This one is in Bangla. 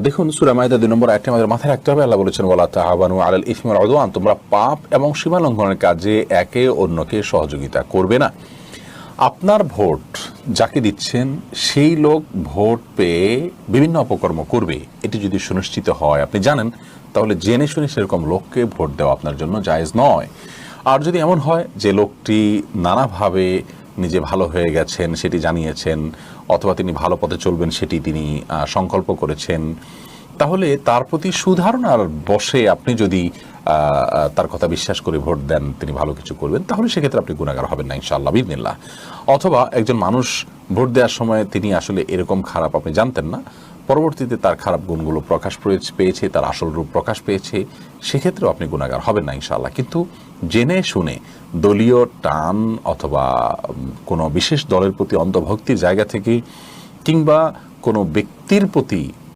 দেখুন সূরা মাইদা 2 নম্বর আয়াতে আমাদের মাথায় রাখতে হবে, আল্লাহ বলেছেন ওয়ালা তাআওয়ানু আলাল ইসমি ওয়াল উদওয়ান, তোমরা পাপ এবং সীমা লঙ্ঘনের কাজে একে অন্যকে সহযোগিতা করবে না। আপনার ভোট যাকে দিচ্ছেন সেই লোক ভোট পেয়ে বিভিন্ন অপকর্ম করবে, এটি যদি সুনিশ্চিত হয়, আপনি জানেন, তাহলে জেনে শুনে সেরকম লোককে ভোট দেওয়া আপনার জন্য জায়েজ নয়। আর যদি এমন হয় যে লোকটি নানাভাবে নিজে ভালো হয়ে গেছেন সেটি জানিয়েছেন, অথবা তিনি ভালো পথে চলবেন সেটি তিনি সংকল্প করেছেন, তাহলে তার প্রতি সুধারণার বশে আপনি যদি তার কথা বিশ্বাস করে ভোট দেন তিনি ভালো কিছু করবেন, তাহলে সেক্ষেত্রে আপনি গুনাহগার হবেন না ইনশাআল্লাহ বিইذনিল্লাহ। অথবা একজন মানুষ ভোট দেওয়ার সময় তিনি আসলে এরকম খারাপ, আপনি জানতেন না, পরবর্তীতে তার খারাপ গুণগুলো প্রকাশ পেয়েছে, তার আসল রূপ প্রকাশ পেয়েছে, সেক্ষেত্রেও আপনি গুনাহগার হবেন না ইনশাআল্লাহ। কিন্তু জেনে শুনে দলীয় টান অথবা কোনো বিশেষ দলের প্রতি অন্ধভক্তির জায়গা থেকে কিংবা কোনো ব্যক্তির প্রতি